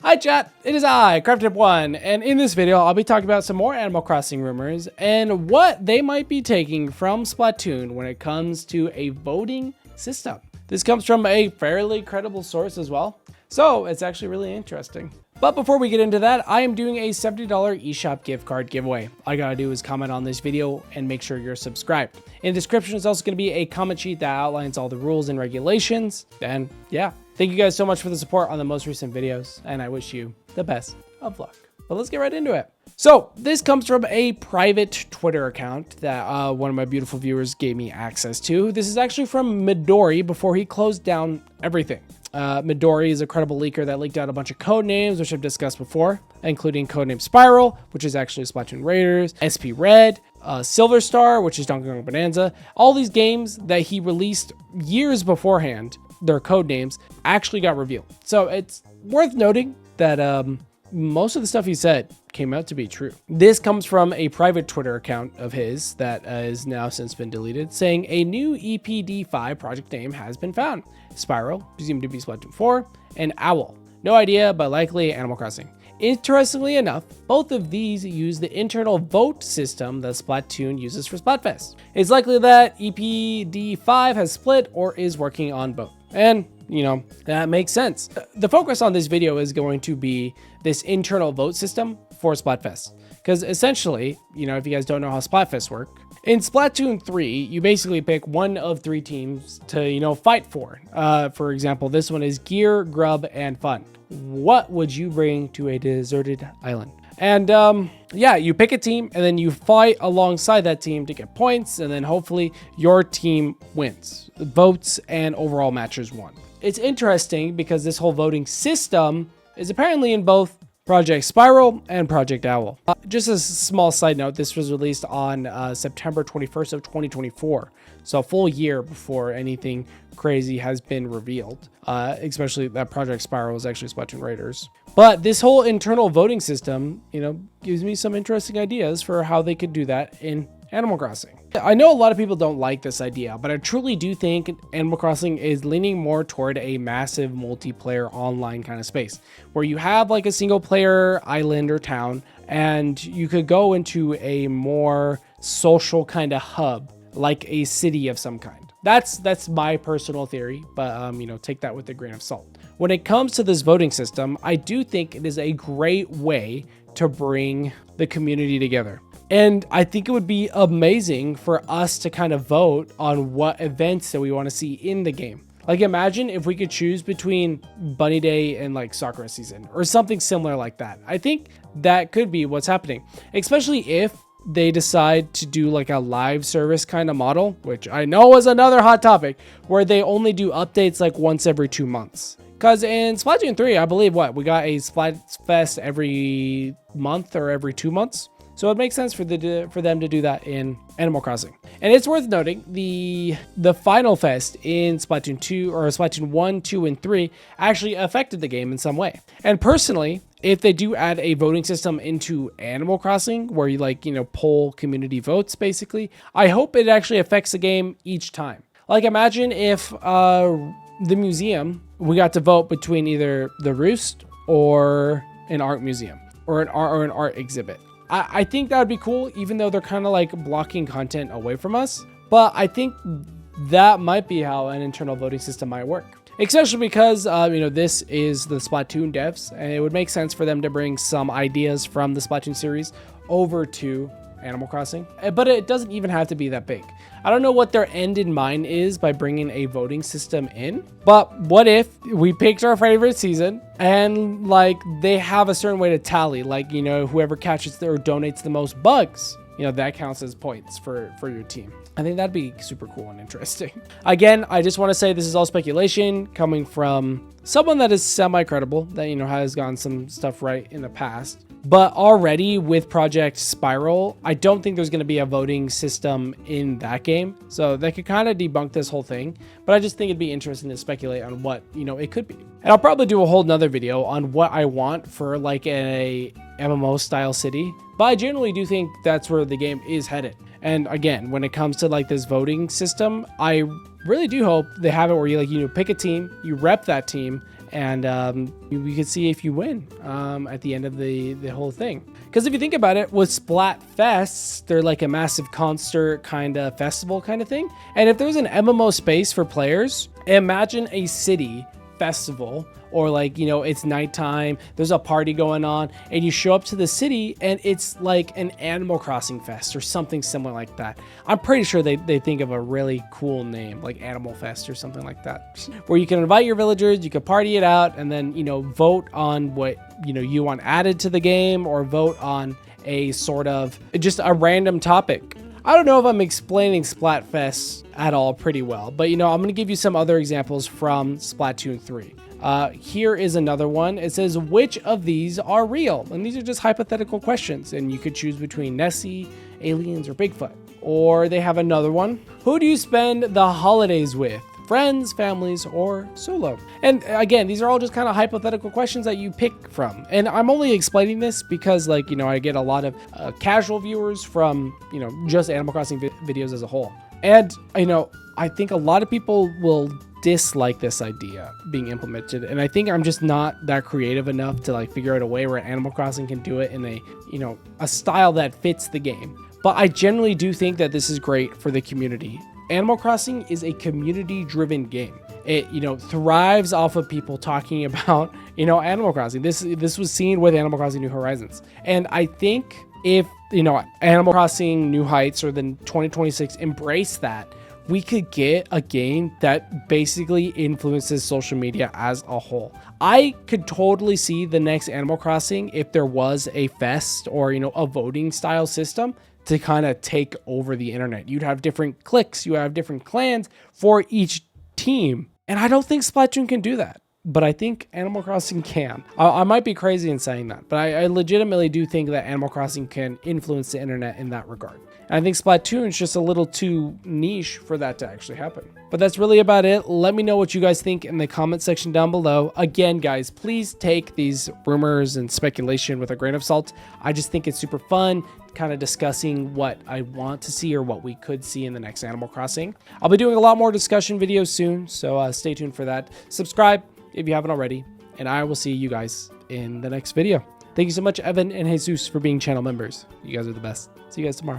Hi chat, it is I, Crafted1, and in this video I'll be talking about some more Animal Crossing rumors and what they might be taking from Splatoon when it comes to a voting system. This comes from a fairly credible source as well, so it's actually really interesting. But before we get into that, I am doing a $70 eShop gift card giveaway. All you gotta do is comment on this video and make sure you're subscribed. In the description is also gonna be a comment sheet that outlines all the rules and regulations. And yeah, thank you guys so much for the support on the most recent videos, and I wish you the best of luck. But let's get right into it. So this comes from a private Twitter account that one of my beautiful viewers gave me access to. This is actually from Midori before he closed down everything. Midori is a credible leaker that leaked out a bunch of code names, which I've discussed before, including codename Spiral, which is actually Splatoon Raiders, SP Red, Silver Star, which is Donkey Kong Bonanza. All these games that he released years beforehand, their code names, actually got revealed. So it's worth noting that most of the stuff he said came out to be true. This comes from a private Twitter account of his that has now since been deleted, saying a new EPD5 project name has been found. Spiral, presumed to be Splatoon 4, and Owl. No idea, but likely Animal Crossing. Interestingly enough, both of these use the internal vote system that Splatoon uses for Splatfest. It's likely that EPD5 has split or is working on both. And you know, that makes sense. The focus on this video is going to be this internal vote system for Splatfest. Because essentially, you know, if you guys don't know how Splatfests work, in Splatoon 3, you basically pick one of 3 teams to, you know, fight for. For example, this one is Gear, Grub, and Fun. What would you bring to a deserted island? And yeah, you pick a team and then you fight alongside that team to get points, and then hopefully your team wins. Votes and overall matches won. It's interesting because this whole voting system is apparently in both Project Spiral and Project Owl. Just a small side note, this was released on September 21st of 2024. So a full year before anything crazy has been revealed. Especially that Project Spiral was actually Splatoon Raiders. But this whole internal voting system, you know, gives me some interesting ideas for how they could do that in Animal Crossing. I know a lot of people don't like this idea, but I truly do think Animal Crossing is leaning more toward a massive multiplayer online kind of space where you have like a single player island or town, and you could go into a more social kind of hub, like a city of some kind. That's my personal theory, but you know, take that with a grain of salt. When it comes to this voting system, I do think it is a great way to bring the community together. And I think it would be amazing for us to kind of vote on what events that we want to see in the game. Like imagine if we could choose between Bunny Day and like Sakura season or something similar like that. I think that could be what's happening, especially if they decide to do like a live service kind of model, which I know is another hot topic, where they only do updates like once every 2 months. Because in Splatoon 3, I believe we got a Splatfest every month or every 2 months. So it makes sense for them to do that in Animal Crossing. And it's worth noting the final fest in Splatoon 2 or Splatoon 1, 2, and 3 actually affected the game in some way. And personally, if they do add a voting system into Animal Crossing where you like, you know, poll community votes basically, I hope it actually affects the game each time. Like imagine if the museum, we got to vote between either the Roost or an art museum or an art exhibit. I think that would be cool, even though they're kind of like blocking content away from us. But I think that might be how an internal voting system might work. Especially because, you know, this is the Splatoon devs, and it would make sense for them to bring some ideas from the Splatoon series over to Animal Crossing. But it doesn't even have to be that big. I don't know what their end in mind is by bringing a voting system in, but what if we picked our favorite season and like they have a certain way to tally, like, you know, whoever catches or donates the most bugs, you know, that counts as points for your team. I think that'd be super cool and interesting. Again, I just want to say this is all speculation coming from someone that is semi-credible, that, you know, has gotten some stuff right in the past. But already with Project Spiral, I don't think there's going to be a voting system in that game. So that could kind of debunk this whole thing. But I just think it'd be interesting to speculate on what, you know, it could be. And I'll probably do a whole nother video on what I want for like a MMO style city. But I generally do think that's where the game is headed. And again, when it comes to like this voting system, I really do hope they have it where you like, you know, pick a team, you rep that team, and we could see if you win at the end of the whole thing. Because if you think about it, with Splatfests, they're like a massive concert kind of festival kind of thing. And if there's an MMO space for players, imagine a city festival, or like, you know, it's nighttime, there's a party going on, and you show up to the city and it's like an Animal Crossing fest or something similar like that. I'm pretty sure they think of a really cool name, like Animal Fest or something like that, where you can invite your villagers, you can party it out, and then, you know, vote on what, you know, you want added to the game, or vote on a sort of just a random topic. I don't know if I'm explaining Splatfest at all pretty well, but, you know, I'm going to give you some other examples from Splatoon 3. Here is another one. It says, which of these are real? And these are just hypothetical questions, and you could choose between Nessie, aliens, or Bigfoot. Or they have another one. Who do you spend the holidays with? Friends, families, or solo? And again, these are all just kind of hypothetical questions that you pick from. And I'm only explaining this because, like, you know, I get a lot of casual viewers from, you know, just Animal Crossing videos as a whole. And, you know, I think a lot of people will dislike this idea being implemented, and I think I'm just not that creative enough to like figure out a way where Animal Crossing can do it in a, you know, a style that fits the game. But I generally do think that this is great for the community. Animal Crossing is a community driven game. It, you know, thrives off of people talking about, you know, Animal Crossing. This was seen with Animal Crossing New Horizons, and I think if, you know, Animal Crossing New Heights or then 2026 embrace that, we could get a game that basically influences social media as a whole. I could totally see the next Animal Crossing if there was a fest or, you know, a voting style system to kind of take over the internet. You'd have different cliques, you have different clans for each team. And I don't think Splatoon can do that, but I think Animal Crossing can. I might be crazy in saying that, but I legitimately do think that Animal Crossing can influence the internet in that regard. And I think Splatoon is just a little too niche for that to actually happen. But that's really about it. Let me know what you guys think in the comment section down below. Again, guys, please take these rumors and speculation with a grain of salt. I just think it's super fun, kind of discussing what I want to see or what we could see in the next Animal Crossing. I'll be doing a lot more discussion videos soon, so stay tuned for that. Subscribe if you haven't already, and I will see you guys in the next video. Thank you so much, Evan and Jesus, for being channel members. You guys are the best. See you guys tomorrow.